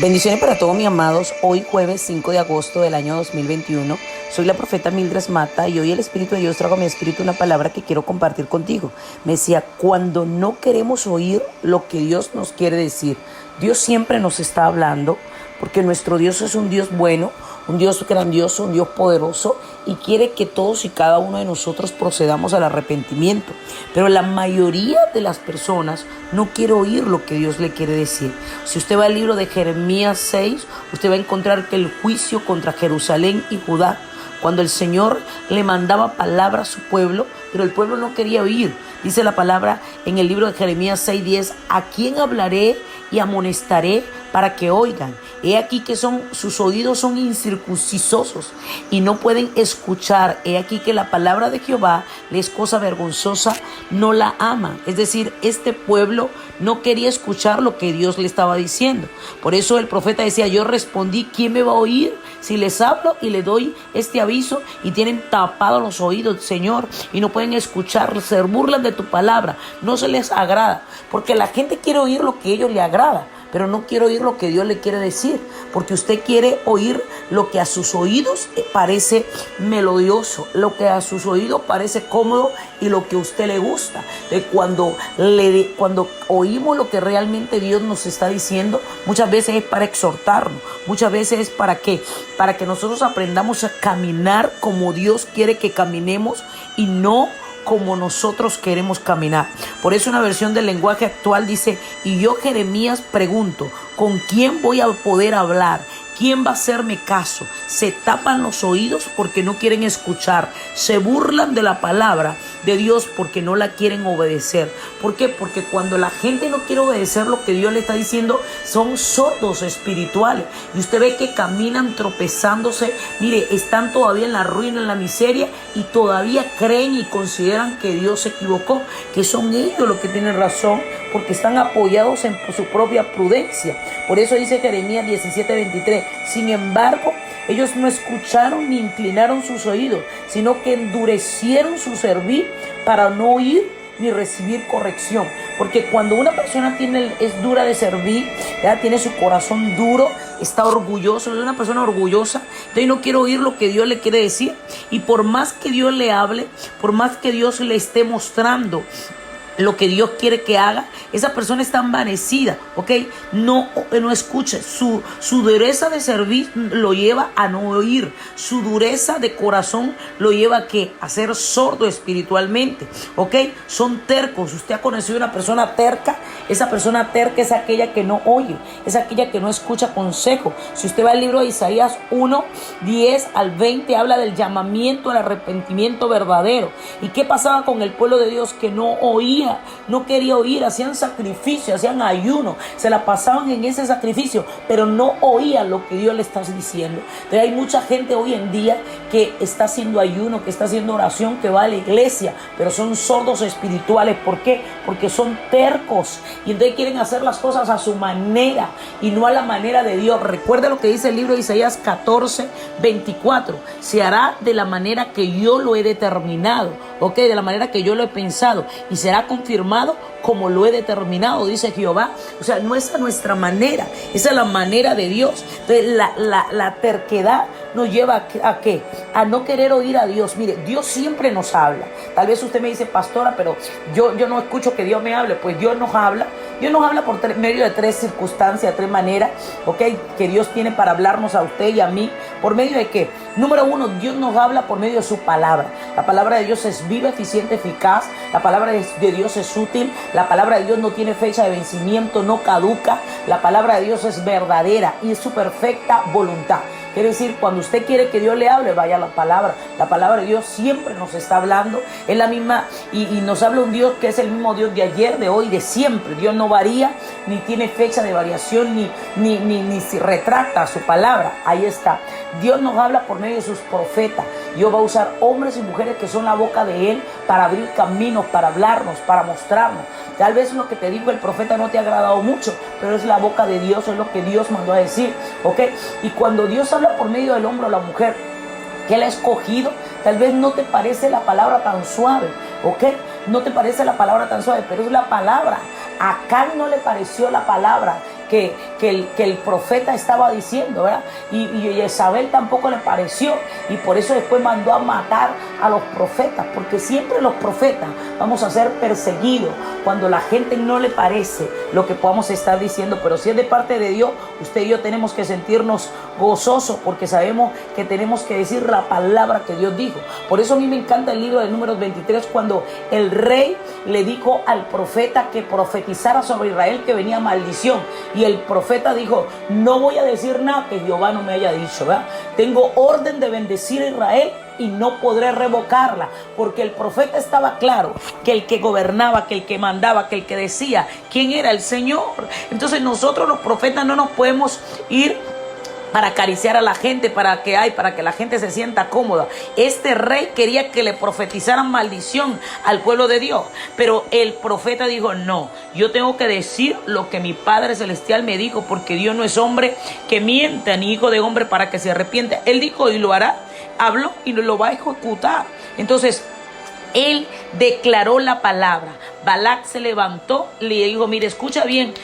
Bendiciones para todos mis amados. Hoy jueves 5 de agosto del año 2021. Soy la profeta Mildred Mata y hoy el Espíritu de Dios trajo a mi espíritu una palabra que quiero compartir contigo. Me decía, cuando no queremos oír lo que Dios nos quiere decir. Dios siempre nos está hablando porque nuestro Dios es un Dios bueno, un Dios grandioso, un Dios poderoso y quiere que todos y cada uno de nosotros procedamos al arrepentimiento. Pero la mayoría de las personas no quiere oír lo que Dios le quiere decir. Si usted va al libro de Jeremías 6, usted va a encontrar que el juicio contra Jerusalén y Judá, cuando el Señor le mandaba palabra a su pueblo, pero el pueblo no quería oír. Dice la palabra en el libro de Jeremías 6:10, ¿a quién hablaré y amonestaré para que oigan? He aquí que sus oídos son incircuncisos y no pueden escuchar. He aquí que la palabra de Jehová les es cosa vergonzosa, no la ama. Es decir, este pueblo no quería escuchar lo que Dios le estaba diciendo. Por eso el profeta decía, yo respondí, ¿quién me va a oír? Si les hablo y les doy este aviso y tienen tapados los oídos, Señor, y no pueden escuchar, se burlan de tu palabra, no se les agrada, porque la gente quiere oír lo que a ellos les agrada, pero no quiere oír lo que Dios le quiere decir, porque usted quiere oír lo que a sus oídos parece melodioso, lo que a sus oídos parece cómodo y lo que a usted le gusta. Cuando oímos lo que realmente Dios nos está diciendo, muchas veces es para exhortarnos, muchas veces es para que nosotros aprendamos a caminar como Dios quiere que caminemos y no como nosotros queremos caminar. Por eso una versión del lenguaje actual dice, y yo Jeremías pregunto, ¿con quién voy a poder hablar? ¿Quién va a hacerme caso? Se tapan los oídos porque no quieren escuchar. Se burlan de la palabra de Dios porque no la quieren obedecer. ¿Por qué? Porque cuando la gente no quiere obedecer lo que Dios le está diciendo, son sordos espirituales. Y usted ve que caminan tropezándose. Mire, están todavía en la ruina, en la miseria, y todavía creen y consideran que Dios se equivocó, que son ellos los que tienen razón, porque están apoyados en su propia prudencia. Por eso dice Jeremías 17:23, sin embargo, ellos no escucharon ni inclinaron sus oídos, sino que endurecieron su cerviz para no oír ni recibir corrección. Porque cuando una persona es dura de cerviz, ¿verdad? Tiene su corazón duro, está orgulloso, es una persona orgullosa, entonces no quiere oír lo que Dios le quiere decir. Y por más que Dios le hable, por más que Dios le esté mostrando lo que Dios quiere que haga, esa persona está envanecida, ¿ok? No escuche. Su dureza de servir lo lleva a no oír. Su dureza de corazón lo lleva a ¿qué? A ser sordo espiritualmente, ¿ok? Son tercos. Usted ha conocido una persona terca. Esa persona terca es aquella que no oye, es aquella que no escucha consejo. Si usted va al libro de Isaías 1:10-20, habla del llamamiento al arrepentimiento verdadero. ¿Y qué pasaba con el pueblo de Dios que no oía? No quería oír, hacían sacrificio, hacían ayuno, se la pasaban en ese sacrificio, pero no oían lo que Dios le está diciendo. Pero hay mucha gente hoy en día que está haciendo ayuno, que está haciendo oración, que va a la iglesia, pero son sordos espirituales. ¿Por qué? Porque son tercos y entonces quieren hacer las cosas a su manera y no a la manera de Dios. Recuerda lo que dice el libro de Isaías 14:24, se hará de la manera que yo lo he determinado, ¿ok? De la manera que yo lo he pensado, y será confirmado como lo he determinado, dice Jehová. O sea, no es a nuestra manera, esa es la manera de Dios. Entonces la terquedad nos lleva ¿a qué? A no querer oír a Dios. Mire, Dios siempre nos habla. Tal vez usted me dice, pastora, pero yo no escucho que Dios me hable. Pues Dios nos habla. Dios nos habla por medio de tres circunstancias, tres maneras, ¿ok? Que Dios tiene para hablarnos a usted y a mí. ¿Por medio de qué? Número uno, Dios nos habla por medio de su palabra. La palabra de Dios es viva, eficiente, eficaz. La palabra de Dios es útil. La palabra de Dios no tiene fecha de vencimiento, no caduca. La palabra de Dios es verdadera y es su perfecta voluntad. Quiere decir, cuando usted quiere que Dios le hable, vaya a la palabra. La palabra de Dios siempre nos está hablando. Es la misma, y nos habla un Dios que es el mismo Dios de ayer, de hoy, de siempre. Dios no varía, ni tiene fecha de variación, ni se retracta su palabra. Ahí está. Dios nos habla por medio de sus profetas. Dios va a usar hombres y mujeres que son la boca de Él para abrir caminos, para hablarnos, para mostrarnos. Tal vez lo que te dijo el profeta no te ha agradado mucho, pero es la boca de Dios, es lo que Dios mandó a decir, ¿ok? Y cuando Dios habla por medio del hombre o la mujer que Él ha escogido, tal vez no te parece la palabra tan suave, ¿ok? No te parece la palabra tan suave, pero es la palabra. A Acán no le pareció la palabra que que el profeta estaba diciendo, ¿verdad? Y Jezabel tampoco le pareció, y por eso después mandó a matar a los profetas, porque siempre los profetas vamos a ser perseguidos cuando la gente no le parece lo que podamos estar diciendo. Pero si es de parte de Dios, usted y yo tenemos que sentirnos gozosos, porque sabemos que tenemos que decir la palabra que Dios dijo. Por eso a mí me encanta el libro de Números 23, cuando el rey le dijo al profeta que profetizara sobre Israel que venía maldición, y el profeta dijo: no voy a decir nada que Jehová no me haya dicho, ¿verdad? Tengo orden de bendecir a Israel y no podré revocarla, porque el profeta estaba claro que el que gobernaba, que el que mandaba, que el que decía quién era el Señor. Entonces nosotros los profetas no nos podemos ir para acariciar a la gente, para que la gente se sienta cómoda. Este rey quería que le profetizaran maldición al pueblo de Dios, pero el profeta dijo: no, yo tengo que decir lo que mi Padre Celestial me dijo, porque Dios no es hombre que mienta, ni hijo de hombre para que se arrepienta. Él dijo y lo hará, habló y lo va a ejecutar. Entonces él declaró la palabra. Balac se levantó, le dijo: mire, escucha bien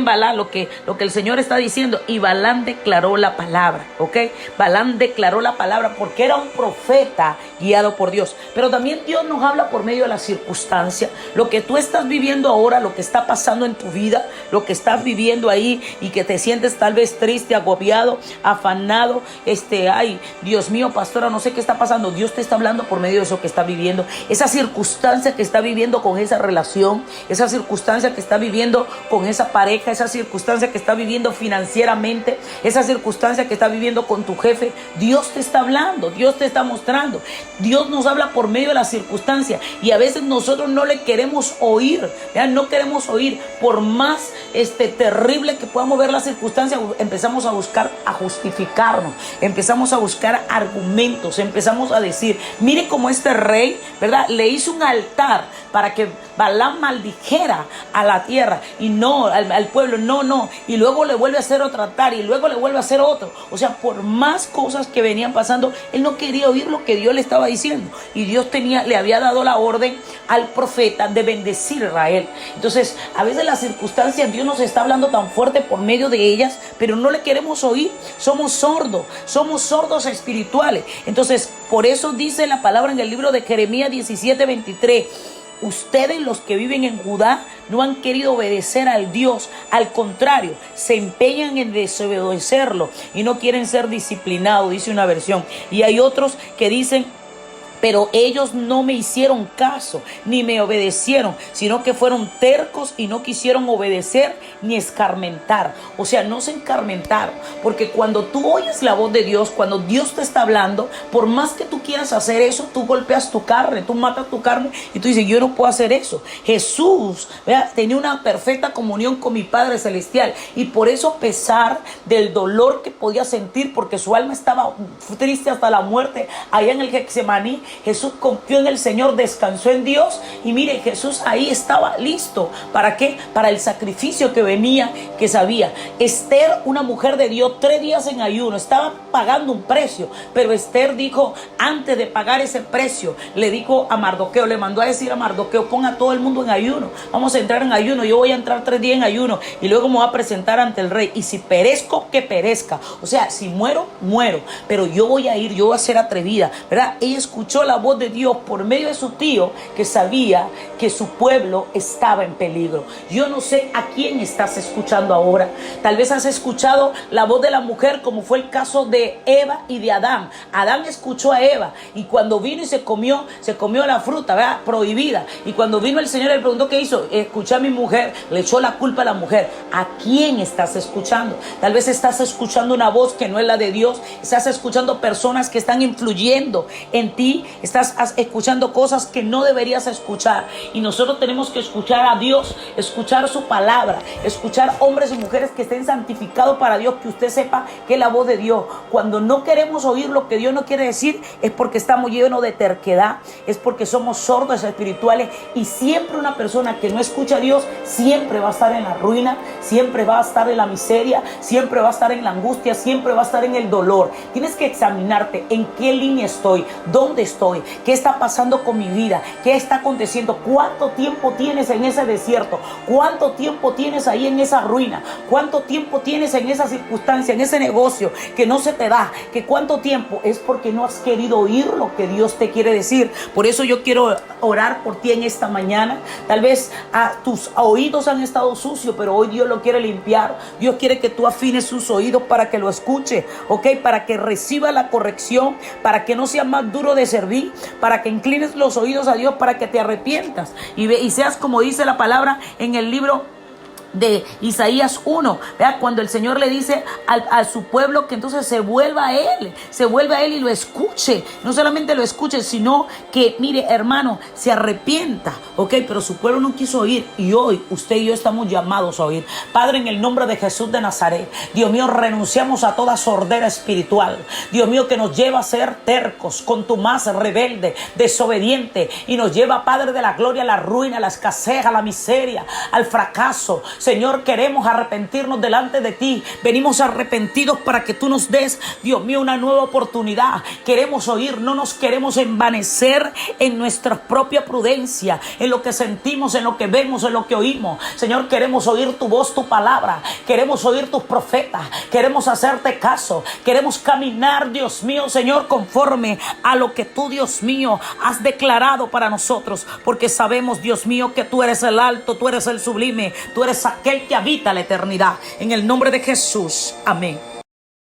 Balac, lo que el Señor está diciendo. Y Balaam declaró la palabra, ¿ok? Balaam declaró la palabra porque era un profeta guiado por Dios. Pero también Dios nos habla por medio de las circunstancias. Lo que tú estás viviendo ahora, lo que está pasando en tu vida, lo que estás viviendo ahí y que te sientes tal vez triste, agobiado, afanado, ay, Dios mío, pastora, no sé qué está pasando. Dios te está hablando por medio de eso que está viviendo, esa circunstancia que está viviendo con esa relación, esa circunstancia que está viviendo con esa pareja, esa circunstancia que está viviendo financieramente, esa circunstancia que está viviendo con tu jefe. Dios te está hablando, Dios te está mostrando. Dios nos habla por medio de las circunstancias, y a veces nosotros no le queremos oír, ¿ya? No queremos oír. Por más terrible que podamos ver la circunstancia, empezamos a buscar, a justificarnos, empezamos a buscar argumentos, empezamos a decir: mire cómo este rey, ¿verdad?, le hizo un altar para que Balaam maldijera a la tierra y no al pueblo, no, y luego le vuelve a hacer otro altar y luego le vuelve a hacer otro. O sea, por más cosas que venían pasando, él no quería oír lo que Dios le estaba diciendo, y Dios le había dado la orden al profeta de bendecir a Israel. Entonces, a veces las circunstancias, Dios nos está hablando tan fuerte por medio de ellas, pero no le queremos oír. Somos sordos espirituales. Entonces, por eso dice la palabra en el libro de Jeremías 17:23: ustedes, los que viven en Judá, no han querido obedecer al Dios. Al contrario, se empeñan en desobedecerlo y no quieren ser disciplinados, dice una versión. Y hay otros que dicen: pero ellos no me hicieron caso, ni me obedecieron, sino que fueron tercos y no quisieron obedecer ni escarmentar. O sea, no se escarmentaron, porque cuando tú oyes la voz de Dios, cuando Dios te está hablando, por más que tú quieras hacer eso, tú golpeas tu carne, tú matas tu carne y tú dices: yo no puedo hacer eso. Jesús, ¿verdad?, tenía una perfecta comunión con mi Padre Celestial, y por eso, a pesar del dolor que podía sentir, porque su alma estaba triste hasta la muerte allá en el Getsemaní, Jesús confió en el Señor, descansó en Dios, y mire, Jesús ahí estaba listo. ¿Para qué? Para el sacrificio que venía, que sabía. Esther, una mujer de Dios, 3 días en ayuno, estaba pagando un precio, pero Esther dijo, antes de pagar ese precio, le dijo a Mardoqueo, le mandó a decir a Mardoqueo: pon a todo el mundo en ayuno, vamos a entrar en ayuno, yo voy a entrar 3 días en ayuno, y luego me voy a presentar ante el rey, y si perezco, que perezca. O sea, si muero, muero, pero yo voy a ir, yo voy a ser atrevida, ¿verdad? Ella escuchó la voz de Dios por medio de su tío, que sabía que su pueblo estaba en peligro. Yo no sé a quién estás escuchando ahora. Tal vez has escuchado la voz de la mujer, como fue el caso de Eva y de Adán. Adán escuchó a Eva, y cuando vino y se comió la fruta, ¿verdad?, prohibida. Y cuando vino el Señor, le preguntó: ¿qué hizo? Escuché a mi mujer. Le echó la culpa a la mujer. ¿A quién estás escuchando? Tal vez estás escuchando una voz que no es la de Dios. Estás escuchando personas que están influyendo en ti. Estás escuchando cosas que no deberías escuchar, y nosotros tenemos que escuchar a Dios, escuchar su palabra, escuchar hombres y mujeres que estén santificados para Dios, que usted sepa que es la voz de Dios. Cuando no queremos oír lo que Dios no quiere decir, es porque estamos llenos de terquedad, es porque somos sordos espirituales, y siempre una persona que no escucha a Dios siempre va a estar en la ruina, siempre va a estar en la miseria, siempre va a estar en la angustia, siempre va a estar en el dolor. Tienes que examinarte: en qué línea estoy, dónde estoy, estoy? ¿Qué está pasando con mi vida? ¿Qué está aconteciendo? ¿Cuánto tiempo tienes en ese desierto? ¿Cuánto tiempo tienes ahí en esa ruina? ¿Cuánto tiempo tienes en esa circunstancia, en ese negocio que no se te da? ¿Que cuánto tiempo? Es porque no has querido oír lo que Dios te quiere decir. Por eso yo quiero orar por ti en esta mañana. Tal vez tus oídos han estado sucios, pero hoy Dios lo quiere limpiar. Dios quiere que tú afines sus oídos para que lo escuche, ¿ok? Para que reciba la corrección, para que no sea más duro de servir, para que inclines los oídos a Dios, para que te arrepientas y seas como dice la palabra en el libro de Isaías 1, vea, cuando el Señor le dice a su pueblo que entonces se vuelva a Él y lo escuche, no solamente lo escuche, sino que, mire, hermano, se arrepienta, ok, pero su pueblo no quiso oír, y hoy usted y yo estamos llamados a oír. Padre, en el nombre de Jesús de Nazaret, Dios mío, renunciamos a toda sordera espiritual, Dios mío, que nos lleva a ser tercos, contumaz, rebelde, desobediente, y nos lleva, Padre de la gloria, a la ruina, a la escasez, a la miseria, al fracaso. Señor, queremos arrepentirnos delante de ti. Venimos arrepentidos para que tú nos des, Dios mío, una nueva oportunidad. Queremos oír, no nos queremos envanecer en nuestra propia prudencia, en lo que sentimos, en lo que vemos, en lo que oímos. Señor, queremos oír tu voz, tu palabra. Queremos oír tus profetas. Queremos hacerte caso. Queremos caminar, Dios mío, Señor, conforme a lo que tú, Dios mío, has declarado para nosotros. Porque sabemos, Dios mío, que tú eres el alto, tú eres el sublime, tú eres aquel que habita la eternidad. En el nombre de Jesús. Amén.